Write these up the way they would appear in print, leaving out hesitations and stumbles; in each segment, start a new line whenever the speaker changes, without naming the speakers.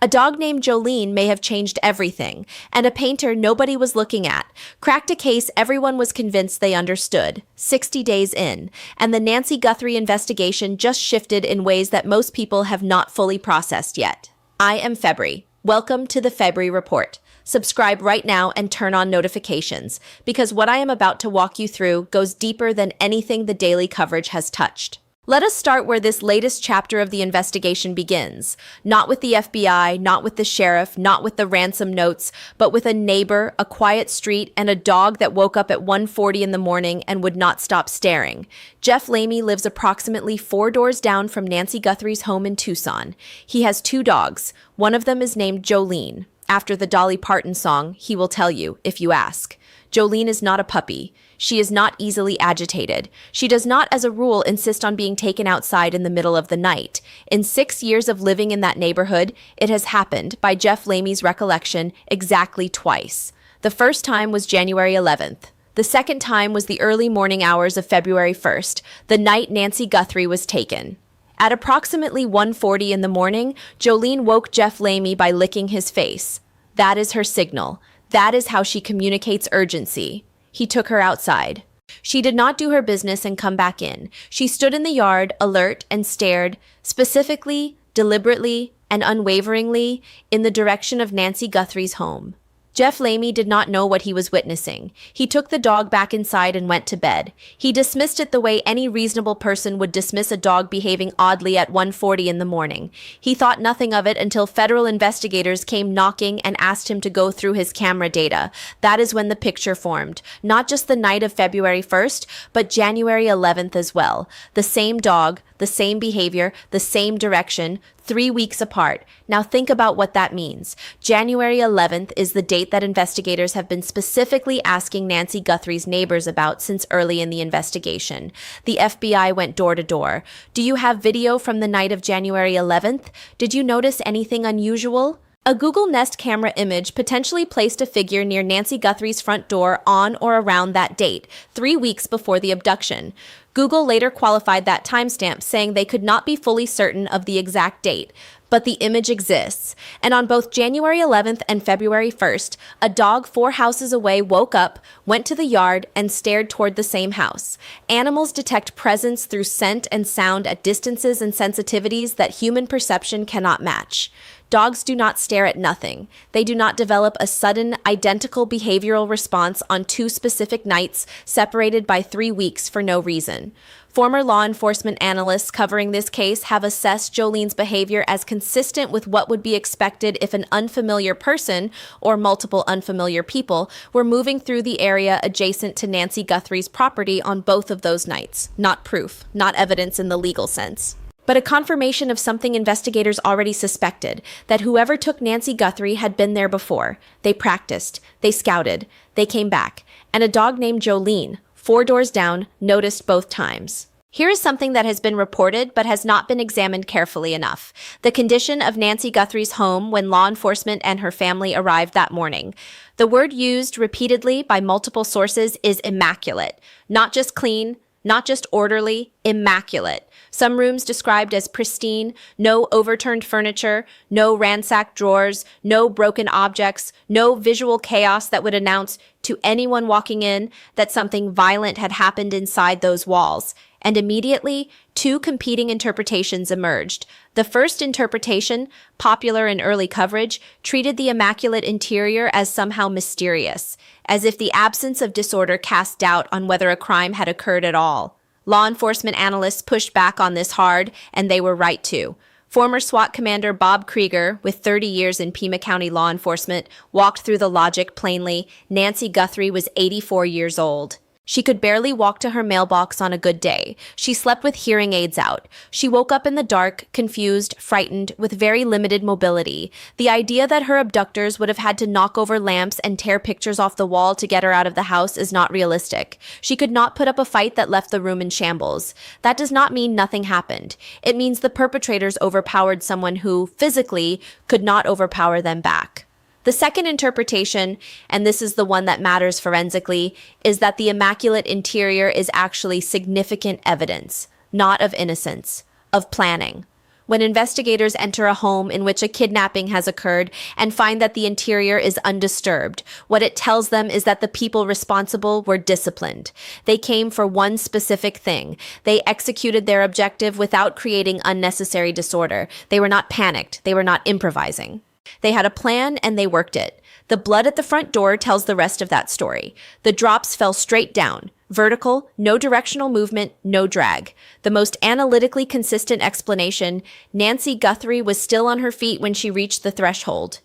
A dog named Jolene may have changed everything, and a painter nobody was looking at cracked a case everyone was convinced they understood, 60 days in, and the Nancy Guthrie investigation just shifted in ways that most people have not fully processed yet. I am Febry. Welcome to the Febry Report. Subscribe right now and turn on notifications, because what I am about to walk you through goes deeper than anything the daily coverage has touched. Let us start where this latest chapter of the investigation begins. Not with the FBI, not with the sheriff, not with the ransom notes, but with a neighbor, a quiet street, and a dog that woke up at 1:40 in the morning and would not stop staring. Jeff Lamy lives approximately 4 doors down from Nancy Guthrie's home in Tucson. He has 2 dogs. One of them is named Jolene. After the Dolly Parton song, he will tell you, if you ask. Jolene is not a puppy. She is not easily agitated. She does not, as a rule, insist on being taken outside in the middle of the night. In 6 years of living in that neighborhood, it has happened, by Jeff Lamy's recollection, exactly twice. The first time was January 11th. The second time was the early morning hours of February 1st, the night Nancy Guthrie was taken. At approximately 1:40 in the morning, Jolene woke Jeff Lamy by licking his face. That is her signal. That is how she communicates urgency. He took her outside. She did not do her business and come back in. She stood in the yard, alert, and stared, specifically, deliberately, and unwaveringly, in the direction of Nancy Guthrie's home. Jeff Lamy did not know what he was witnessing. He took the dog back inside and went to bed. He dismissed it the way any reasonable person would dismiss a dog behaving oddly at 1:40 in the morning. He thought nothing of it until federal investigators came knocking and asked him to go through his camera data. That is when the picture formed. Not just the night of February 1st, but January 11th as well. The same dog, the same behavior, the same direction, 3 weeks apart. Now think about what that means. January 11th is the date that investigators have been specifically asking Nancy Guthrie's neighbors about since early in the investigation. The FBI went door to door. Do you have video from the night of January 11th? Did you notice anything unusual? A Google Nest camera image potentially placed a figure near Nancy Guthrie's front door on or around that date, 3 weeks before the abduction. Google later qualified that timestamp, saying they could not be fully certain of the exact date, but the image exists. And on both January 11th and February 1st, a dog 4 houses away woke up, went to the yard, and stared toward the same house. Animals detect presence through scent and sound at distances and sensitivities that human perception cannot match. Dogs do not stare at nothing. They do not develop a sudden, identical behavioral response on 2 specific nights, separated by 3 weeks for no reason. Former law enforcement analysts covering this case have assessed Jolene's behavior as consistent with what would be expected if an unfamiliar person, or multiple unfamiliar people, were moving through the area adjacent to Nancy Guthrie's property on both of those nights. Not proof, not evidence in the legal sense, but a confirmation of something investigators already suspected, that whoever took Nancy Guthrie had been there before. They practiced, they scouted, they came back, and a dog named Jolene, 4 doors down, noticed both times. Here is something that has been reported but has not been examined carefully enough. The condition of Nancy Guthrie's home when law enforcement and her family arrived that morning. The word used repeatedly by multiple sources is immaculate. Not just clean, not just orderly, immaculate. Some rooms described as pristine, no overturned furniture, no ransacked drawers, no broken objects, no visual chaos that would announce to anyone walking in that something violent had happened inside those walls. And immediately, 2 competing interpretations emerged. The first interpretation, popular in early coverage, treated the immaculate interior as somehow mysterious, as if the absence of disorder cast doubt on whether a crime had occurred at all. Law enforcement analysts pushed back on this hard, and they were right to. Former SWAT commander Bob Krieger, with 30 years in Pima County law enforcement, walked through the logic plainly. Nancy Guthrie was 84 years old. She could barely walk to her mailbox on a good day. She slept with hearing aids out. She woke up in the dark, confused, frightened, with very limited mobility. The idea that her abductors would have had to knock over lamps and tear pictures off the wall to get her out of the house is not realistic. She could not put up a fight that left the room in shambles. That does not mean nothing happened. It means the perpetrators overpowered someone who, physically, could not overpower them back. The second interpretation, and this is the one that matters forensically, is that the immaculate interior is actually significant evidence, not of innocence, of planning. When investigators enter a home in which a kidnapping has occurred and find that the interior is undisturbed, what it tells them is that the people responsible were disciplined. They came for one specific thing. They executed their objective without creating unnecessary disorder. They were not panicked. They were not improvising. They had a plan and they worked it. The blood at the front door tells the rest of that story. The drops fell straight down. Vertical, no directional movement, no drag. The most analytically consistent explanation, Nancy Guthrie was still on her feet when she reached the threshold.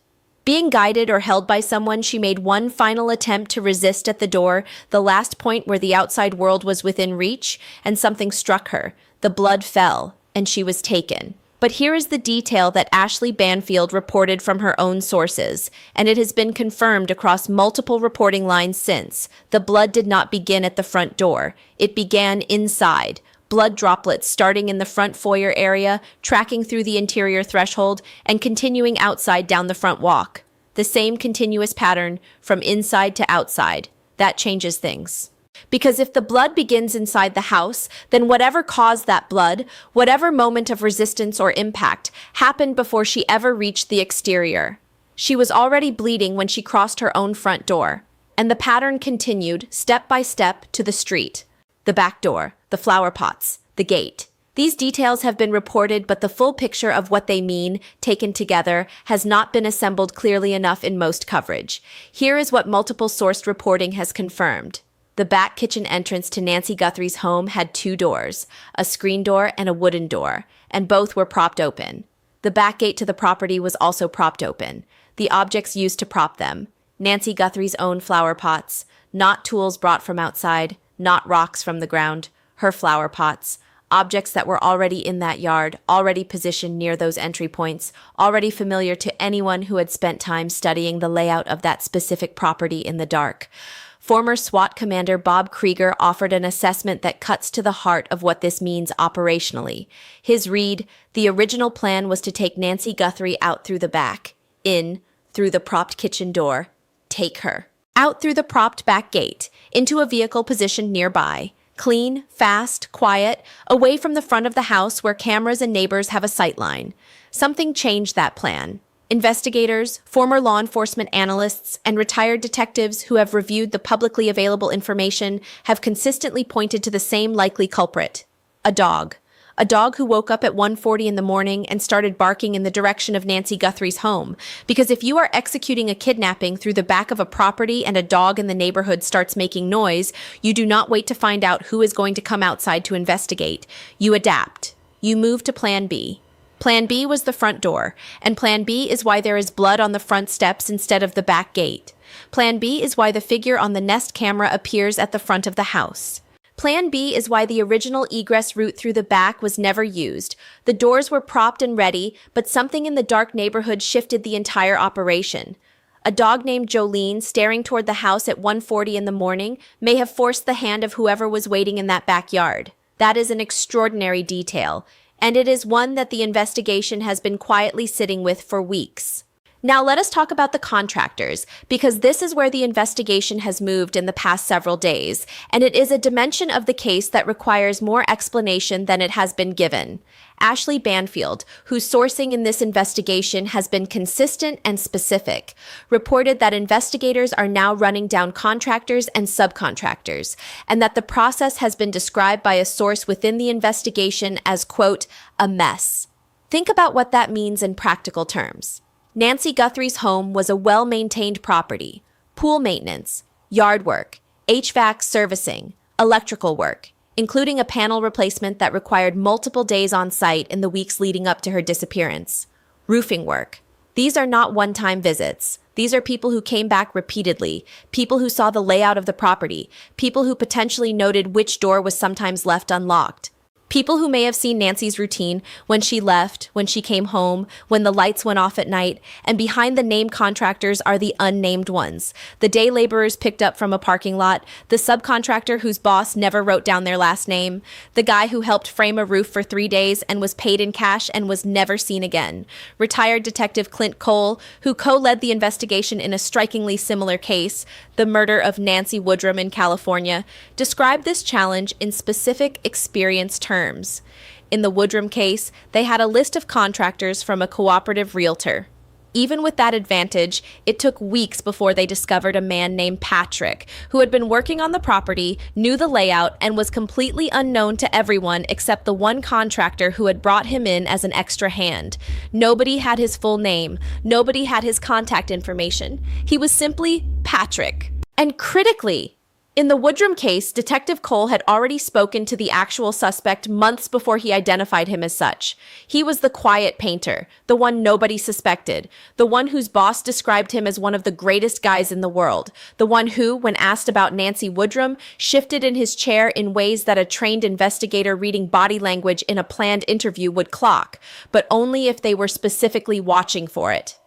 Being guided or held by someone, she made one final attempt to resist at the door, the last point where the outside world was within reach, and something struck her. The blood fell, and she was taken. But here is the detail that Ashley Banfield reported from her own sources, and it has been confirmed across multiple reporting lines since. The blood did not begin at the front door. It began inside. Blood droplets starting in the front foyer area, tracking through the interior threshold, and continuing outside down the front walk. The same continuous pattern from inside to outside. That changes things. Because if the blood begins inside the house, then whatever caused that blood, whatever moment of resistance or impact, happened before she ever reached the exterior. She was already bleeding when she crossed her own front door, and the pattern continued, step by step, to the street. The back door, the flower pots, the gate. These details have been reported, but the full picture of what they mean, taken together, has not been assembled clearly enough in most coverage. Here is what multiple-sourced reporting has confirmed. The back kitchen entrance to Nancy Guthrie's home had two doors, a screen door and a wooden door, and both were propped open. The back gate to the property was also propped open. The objects used to prop them, Nancy Guthrie's own flower pots, not tools brought from outside, not rocks from the ground, her flower pots, objects that were already in that yard, already positioned near those entry points, already familiar to anyone who had spent time studying the layout of that specific property in the dark. Former SWAT commander Bob Krieger offered an assessment that cuts to the heart of what this means operationally. His read, the original plan was to take Nancy Guthrie out through the back, in, through the propped kitchen door, take her. Out through the propped back gate, into a vehicle positioned nearby. Clean, fast, quiet, away from the front of the house where cameras and neighbors have a sightline. Something changed that plan. Investigators, former law enforcement analysts, and retired detectives who have reviewed the publicly available information have consistently pointed to the same likely culprit. A dog. A dog who woke up at 1:40 in the morning and started barking in the direction of Nancy Guthrie's home. Because if you are executing a kidnapping through the back of a property and a dog in the neighborhood starts making noise, you do not wait to find out who is going to come outside to investigate. You adapt. You move to Plan B. Plan B was the front door, and Plan B is why there is blood on the front steps instead of the back gate. Plan B is why the figure on the Nest camera appears at the front of the house. Plan B is why the original egress route through the back was never used. The doors were propped and ready, but something in the dark neighborhood shifted the entire operation. A dog named Jolene staring toward the house at 1:40 in the morning may have forced the hand of whoever was waiting in that backyard. That is an extraordinary detail, and it is one that the investigation has been quietly sitting with for weeks. Now let us talk about the contractors, because this is where the investigation has moved in the past several days, and it is a dimension of the case that requires more explanation than it has been given. Ashley Banfield, whose sourcing in this investigation has been consistent and specific, reported that investigators are now running down contractors and subcontractors, and that the process has been described by a source within the investigation as, quote, a mess. Think about what that means in practical terms. Nancy Guthrie's home was a well-maintained property. Pool maintenance, yard work, HVAC servicing, electrical work, including a panel replacement that required multiple days on site in the weeks leading up to her disappearance. Roofing work. These are not one-time visits. These are people who came back repeatedly, people who saw the layout of the property, people who potentially noted which door was sometimes left unlocked. People who may have seen Nancy's routine when she left, when she came home, when the lights went off at night, and behind the named contractors are the unnamed ones. The day laborers picked up from a parking lot, the subcontractor whose boss never wrote down their last name, the guy who helped frame a roof for 3 days and was paid in cash and was never seen again. Retired Detective Clint Cole, who co-led the investigation in a strikingly similar case, the murder of Nancy Woodrum in California, described this challenge in specific experience terms. In the Woodrum case, they had a list of contractors from a cooperative realtor. Even with that advantage, it took weeks before they discovered a man named Patrick, who had been working on the property, knew the layout, and was completely unknown to everyone except the one contractor who had brought him in as an extra hand. Nobody had his full name. Nobody had his contact information. He was simply Patrick. And critically, in the Woodrum case, Detective Cole had already spoken to the actual suspect months before he identified him as such. He was the quiet painter, the one nobody suspected, the one whose boss described him as one of the greatest guys in the world, the one who, when asked about Nancy Woodrum, shifted in his chair in ways that a trained investigator reading body language in a planned interview would clock, but only if they were specifically watching for it.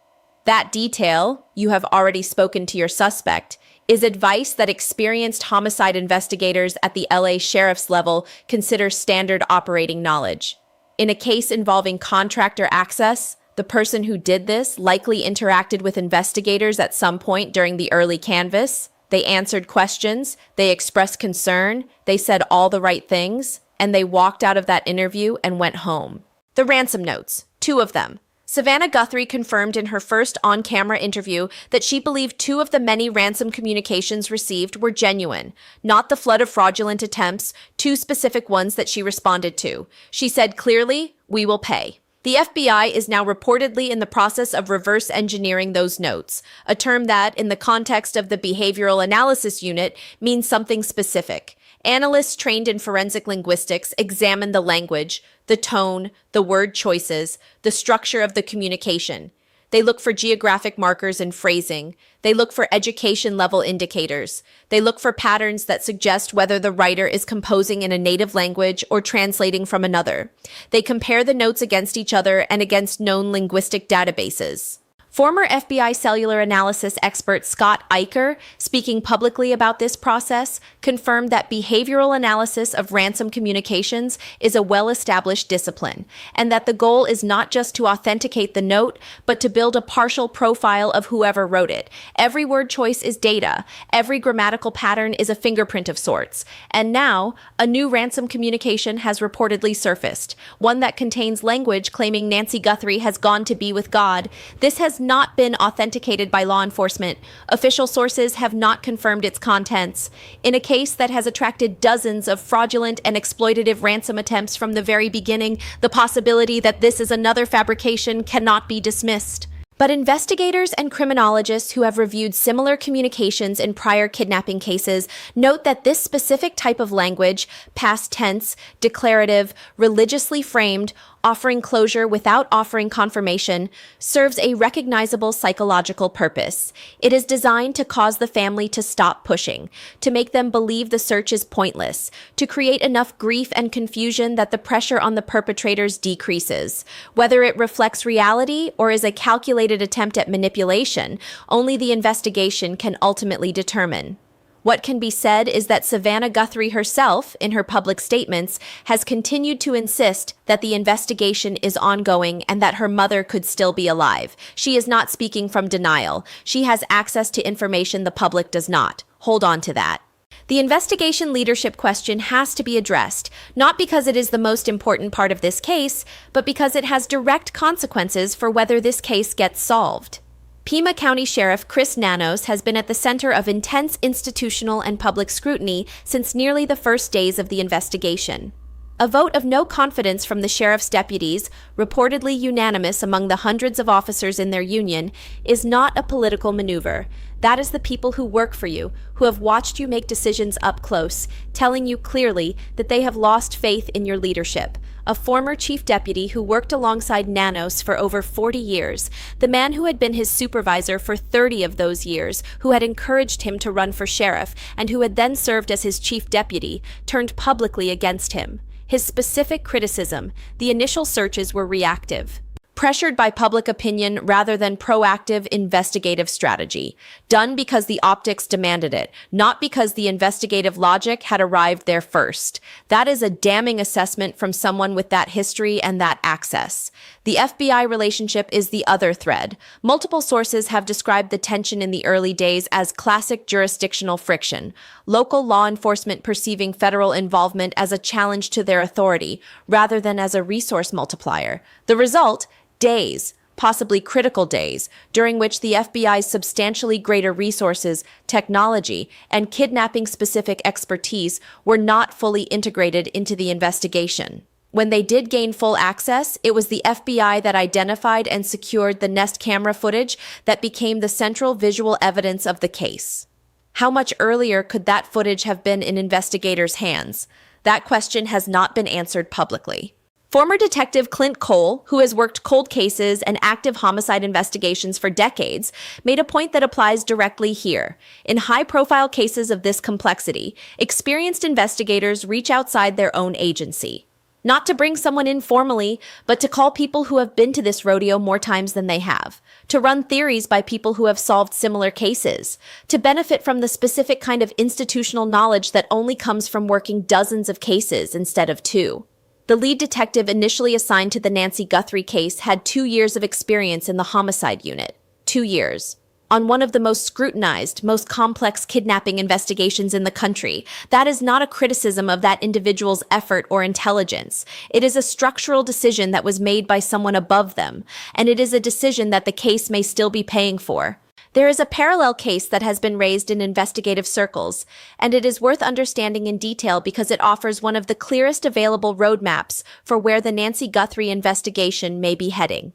That detail, you have already spoken to your suspect, is advice that experienced homicide investigators at the LA sheriff's level consider standard operating knowledge. In a case involving contractor access, the person who did this likely interacted with investigators at some point during the early canvass. They answered questions, they expressed concern, they said all the right things, and they walked out of that interview and went home. The ransom notes, 2 of them. Savannah Guthrie confirmed in her first on-camera interview that she believed 2 of the many ransom communications received were genuine, not the flood of fraudulent attempts, 2 specific ones that she responded to. She said clearly, "We will pay." The FBI is now reportedly in the process of reverse engineering those notes, a term that, in the context of the Behavioral Analysis Unit, means something specific. Analysts trained in forensic linguistics examine the language, the tone, the word choices, the structure of the communication. They look for geographic markers and phrasing. They look for education level indicators. They look for patterns that suggest whether the writer is composing in a native language or translating from another. They compare the notes against each other and against known linguistic databases. Former FBI cellular analysis expert Scott Eicher, speaking publicly about this process, confirmed that behavioral analysis of ransom communications is a well-established discipline, and that the goal is not just to authenticate the note, but to build a partial profile of whoever wrote it. Every word choice is data. Every grammatical pattern is a fingerprint of sorts. And now, a new ransom communication has reportedly surfaced, one that contains language claiming Nancy Guthrie has gone to be with God. This has not been authenticated by law enforcement. Official sources have not confirmed its contents. In a case that has attracted dozens of fraudulent and exploitative ransom attempts from the very beginning, the possibility that this is another fabrication cannot be dismissed. But investigators and criminologists who have reviewed similar communications in prior kidnapping cases note that this specific type of language, past tense, declarative, religiously framed, offering closure without offering confirmation, serves a recognizable psychological purpose. It is designed to cause the family to stop pushing, to make them believe the search is pointless, to create enough grief and confusion that the pressure on the perpetrators decreases. Whether it reflects reality or is a calculated attempt at manipulation, only the investigation can ultimately determine. What can be said is that Savannah Guthrie herself, in her public statements, has continued to insist that the investigation is ongoing and that her mother could still be alive. She is not speaking from denial. She has access to information the public does not. Hold on to that. The investigation leadership question has to be addressed, not because it is the most important part of this case, but because it has direct consequences for whether this case gets solved. Pima County Sheriff Chris Nanos has been at the center of intense institutional and public scrutiny since nearly the first days of the investigation. A vote of no confidence from the sheriff's deputies, reportedly unanimous among the hundreds of officers in their union, is not a political maneuver. That is the people who work for you, who have watched you make decisions up close, telling you clearly that they have lost faith in your leadership. A former chief deputy who worked alongside Nanos for over 40 years, the man who had been his supervisor for 30 of those years, who had encouraged him to run for sheriff, and who had then served as his chief deputy, turned publicly against him. His specific criticism: the initial searches were reactive, pressured by public opinion rather than proactive investigative strategy, done because the optics demanded it, not because the investigative logic had arrived there first. That is a damning assessment from someone with that history and that access. The FBI relationship is the other thread. Multiple sources have described the tension in the early days as classic jurisdictional friction, local law enforcement perceiving federal involvement as a challenge to their authority rather than as a resource multiplier. The result? Days, possibly critical days, during which the FBI's substantially greater resources, technology, and kidnapping-specific expertise were not fully integrated into the investigation. When they did gain full access, it was the FBI that identified and secured the Nest camera footage that became the central visual evidence of the case. How much earlier could that footage have been in investigators' hands? That question has not been answered publicly. Former Detective Clint Cole, who has worked cold cases and active homicide investigations for decades, made a point that applies directly here. In high-profile cases of this complexity, experienced investigators reach outside their own agency. Not to bring someone in formally, but to call people who have been to this rodeo more times than they have. To run theories by people who have solved similar cases. To benefit from the specific kind of institutional knowledge that only comes from working dozens of cases instead of two. The lead detective initially assigned to the Nancy Guthrie case had 2 years of experience in the homicide unit. 2 years. On one of the most scrutinized, most complex kidnapping investigations in the country. That is not a criticism of that individual's effort or intelligence. It is a structural decision that was made by someone above them, and it is a decision that the case may still be paying for. There is a parallel case that has been raised in investigative circles, and it is worth understanding in detail because it offers one of the clearest available roadmaps for where the Nancy Guthrie investigation may be heading.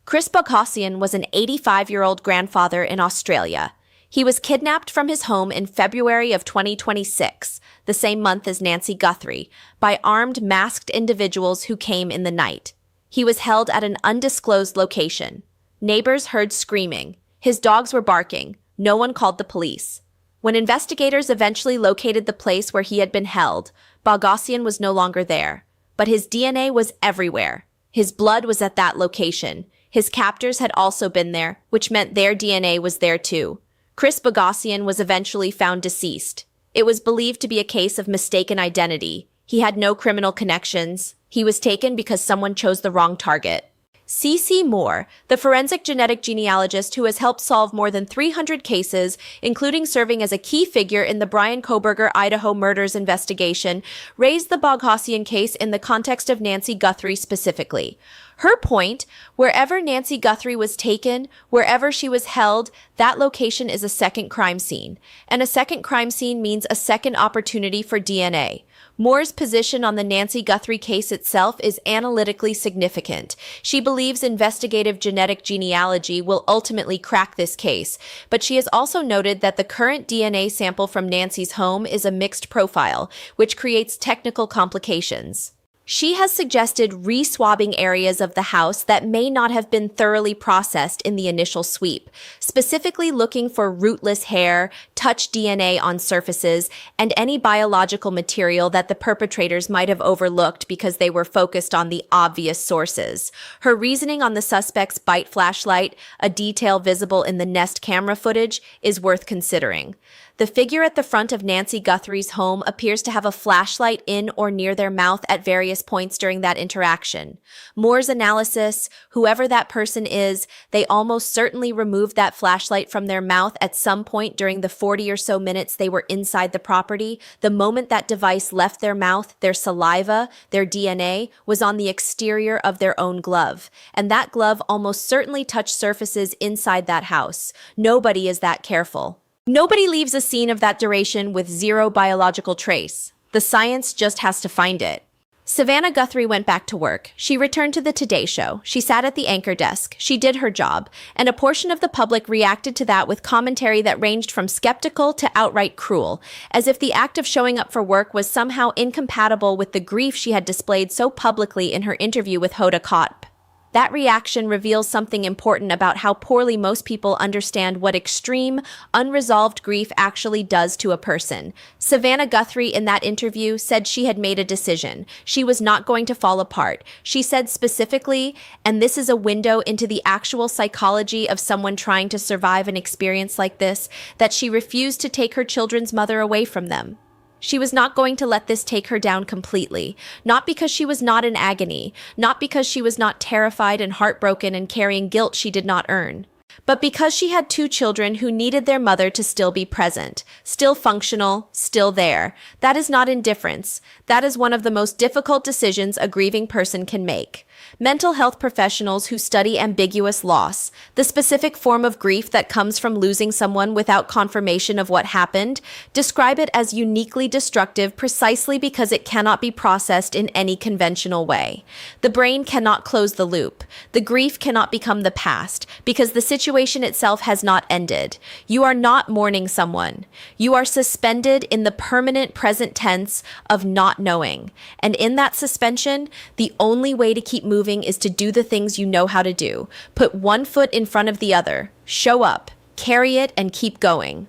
Chris Boghossian was an 85-year-old grandfather in Australia. He was kidnapped from his home in February of 2026, the same month as Nancy Guthrie, by armed, masked individuals who came in the night. He was held at an undisclosed location. Neighbors heard screaming. His dogs were barking. No one called the police. When investigators eventually located the place where he had been held, Boghossian was no longer there. But his DNA was everywhere. His blood was at that location. His captors had also been there, which meant their DNA was there too. Chris Boghossian was eventually found deceased. It was believed to be a case of mistaken identity. He had no criminal connections. He was taken because someone chose the wrong target. C.C. Moore, the forensic genetic genealogist who has helped solve more than 300 cases, including serving as a key figure in the Bryan Kohberger, Idaho murders investigation, raised the Boghossian case in the context of Nancy Guthrie specifically. Her point, wherever Nancy Guthrie was taken, wherever she was held, that location is a second crime scene. And a second crime scene means a second opportunity for DNA. Moore's position on the Nancy Guthrie case itself is analytically significant. She believes investigative genetic genealogy will ultimately crack this case, but she has also noted that the current DNA sample from Nancy's home is a mixed profile, which creates technical complications. She has suggested re-swabbing areas of the house that may not have been thoroughly processed in the initial sweep, specifically looking for rootless hair, touch DNA on surfaces, and any biological material that the perpetrators might have overlooked because they were focused on the obvious sources. Her reasoning on the suspect's bite flashlight, a detail visible in the Nest camera footage, is worth considering. The figure at the front of Nancy Guthrie's home appears to have a flashlight in or near their mouth at various points during that interaction. Moore's analysis, whoever that person is, they almost certainly removed that flashlight from their mouth at some point during the 40 or so minutes they were inside the property. The moment that device left their mouth, their saliva, their DNA, was on the exterior of their own glove. And that glove almost certainly touched surfaces inside that house. Nobody is that careful. Nobody leaves a scene of that duration with zero biological trace. The science just has to find it. Savannah Guthrie went back to work. She returned to the Today Show. She sat at the anchor desk. She did her job. And a portion of the public reacted to that with commentary that ranged from skeptical to outright cruel, as if the act of showing up for work was somehow incompatible with the grief she had displayed so publicly in her interview with Hoda Kotb. That reaction reveals something important about how poorly most people understand what extreme, unresolved grief actually does to a person. Savannah Guthrie in that interview said she had made a decision. She was not going to fall apart. She said specifically, and this is a window into the actual psychology of someone trying to survive an experience like this, that she refused to take her children's mother away from them. She was not going to let this take her down completely, not because she was not in agony, not because she was not terrified and heartbroken and carrying guilt she did not earn, but because she had two children who needed their mother to still be present, still functional, still there. That is not indifference. That is one of the most difficult decisions a grieving person can make. Mental health professionals who study ambiguous loss, the specific form of grief that comes from losing someone without confirmation of what happened, describe it as uniquely destructive precisely because it cannot be processed in any conventional way. The brain cannot close the loop. The grief cannot become the past because the situation itself has not ended. You are not mourning someone. You are suspended in the permanent present tense of not knowing. And in that suspension, the only way to keep moving is to do the things you know how to do. Put one foot in front of the other. Show up, carry it, and keep going.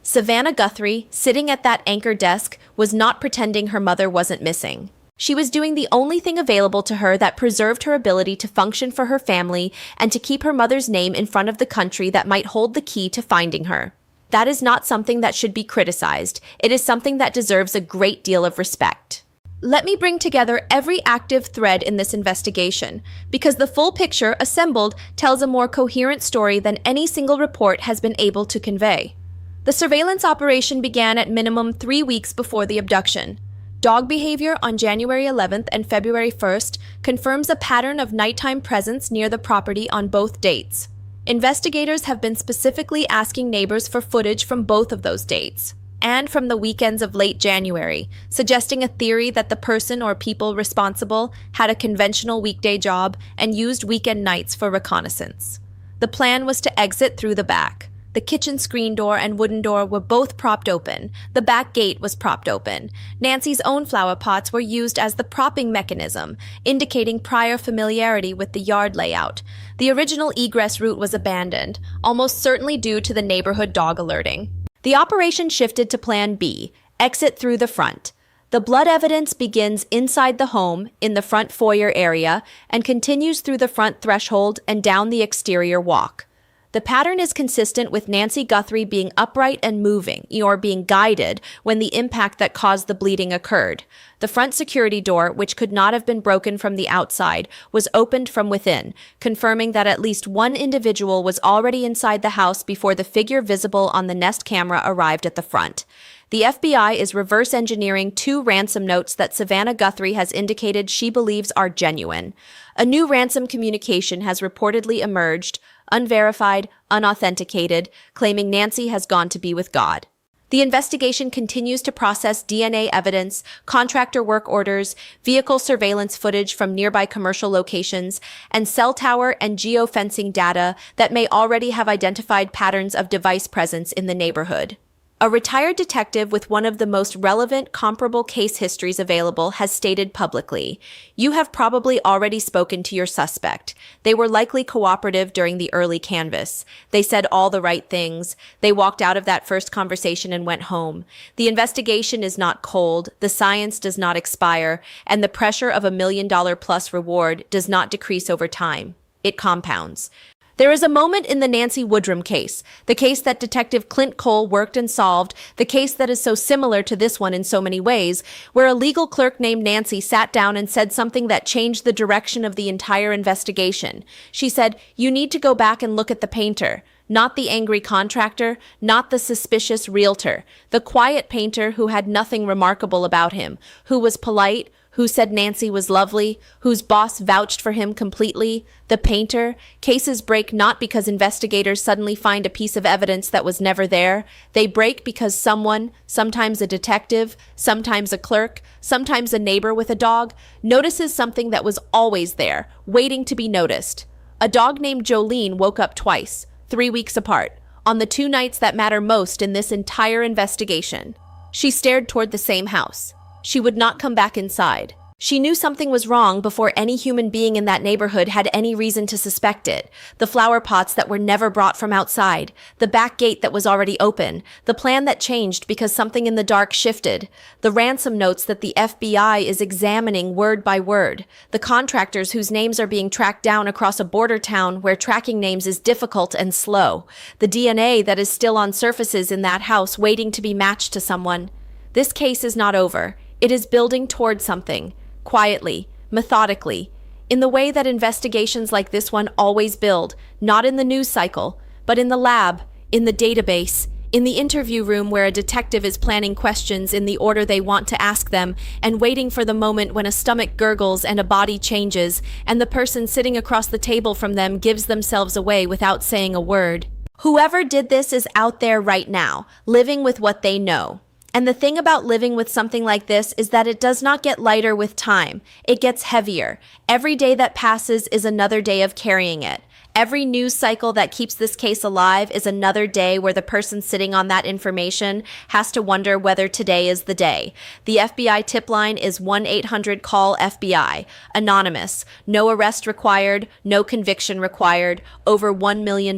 Savannah Guthrie, sitting at that anchor desk, was not pretending her mother wasn't missing. She was doing the only thing available to her that preserved her ability to function for her family and to keep her mother's name in front of the country that might hold the key to finding her. That is not something that should be criticized. It is something that deserves a great deal of respect. Let me bring together every active thread in this investigation, because the full picture assembled tells a more coherent story than any single report has been able to convey. The surveillance operation began at minimum 3 weeks before the abduction. Dog behavior on January 11th and February 1st confirms a pattern of nighttime presence near the property on both dates. Investigators have been specifically asking neighbors for footage from both of those dates, and from the weekends of late January, suggesting a theory that the person or people responsible had a conventional weekday job and used weekend nights for reconnaissance. The plan was to exit through the back. The kitchen screen door and wooden door were both propped open. The back gate was propped open. Nancy's own flower pots were used as the propping mechanism, indicating prior familiarity with the yard layout. The original egress route was abandoned, almost certainly due to the neighborhood dog alerting. The operation shifted to Plan B, exit through the front. The blood evidence begins inside the home, in the front foyer area, and continues through the front threshold and down the exterior walk. The pattern is consistent with Nancy Guthrie being upright and moving, or being guided, when the impact that caused the bleeding occurred. The front security door, which could not have been broken from the outside, was opened from within, confirming that at least one individual was already inside the house before the figure visible on the Nest camera arrived at the front. The FBI is reverse engineering 2 ransom notes that Savannah Guthrie has indicated she believes are genuine. A new ransom communication has reportedly emerged, unverified, unauthenticated, claiming Nancy has gone to be with God. The investigation continues to process DNA evidence, contractor work orders, vehicle surveillance footage from nearby commercial locations, and cell tower and geofencing data that may already have identified patterns of device presence in the neighborhood. A retired detective with one of the most relevant, comparable case histories available has stated publicly, "You have probably already spoken to your suspect. They were likely cooperative during the early canvass. They said all the right things. They walked out of that first conversation and went home. The investigation is not cold, the science does not expire, and the pressure of $1 million plus reward does not decrease over time. It compounds." There is a moment in the Nancy Woodrum case, the case that Detective Clint Cole worked and solved, the case that is so similar to this one in so many ways, where a legal clerk named Nancy sat down and said something that changed the direction of the entire investigation. She said, "You need to go back and look at the painter. Not the angry contractor, not the suspicious realtor, the quiet painter who had nothing remarkable about him, who was polite, who said Nancy was lovely, whose boss vouched for him completely. The painter. Cases break not because investigators suddenly find a piece of evidence that was never there. They break because someone, sometimes a detective, sometimes a clerk, sometimes a neighbor with a dog, notices something that was always there, waiting to be noticed. A dog named Jolene woke up twice, 3 weeks apart, on the 2 nights that matter most in this entire investigation. She stared toward the same house. She would not come back inside. She knew something was wrong before any human being in that neighborhood had any reason to suspect it. The flower pots that were never brought from outside, the back gate that was already open, the plan that changed because something in the dark shifted, the ransom notes that the FBI is examining word by word, the contractors whose names are being tracked down across a border town where tracking names is difficult and slow, the DNA that is still on surfaces in that house waiting to be matched to someone. This case is not over. It is building toward something, quietly, methodically, in the way that investigations like this one always build, not in the news cycle, but in the lab, in the database, in the interview room where a detective is planning questions in the order they want to ask them and waiting for the moment when a stomach gurgles and a body changes and the person sitting across the table from them gives themselves away without saying a word. Whoever did this is out there right now, living with what they know. And the thing about living with something like this is that it does not get lighter with time. It gets heavier. Every day that passes is another day of carrying it. Every news cycle that keeps this case alive is another day where the person sitting on that information has to wonder whether today is the day. The FBI tip line is 1-800-CALL-FBI, anonymous, no arrest required, no conviction required, over $1 million.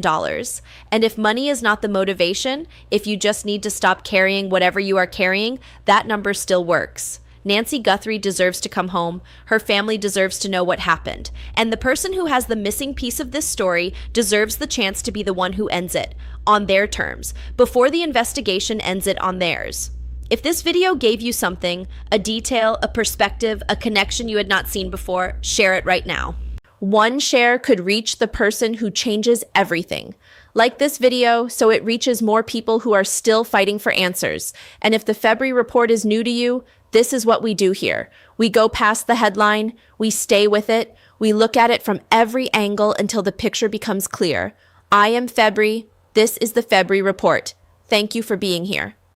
And if money is not the motivation, if you just need to stop carrying whatever you are carrying, that number still works. Nancy Guthrie deserves to come home. Her family deserves to know what happened. And the person who has the missing piece of this story deserves the chance to be the one who ends it, on their terms, before the investigation ends it on theirs. If this video gave you something, a detail, a perspective, a connection you had not seen before, share it right now. One share could reach the person who changes everything. Like this video so it reaches more people who are still fighting for answers. And if the Febry report is new to you, this is what we do here. We go past the headline, we stay with it, we look at it from every angle until the picture becomes clear. I am Febry. This is the Febry report. Thank you for being here.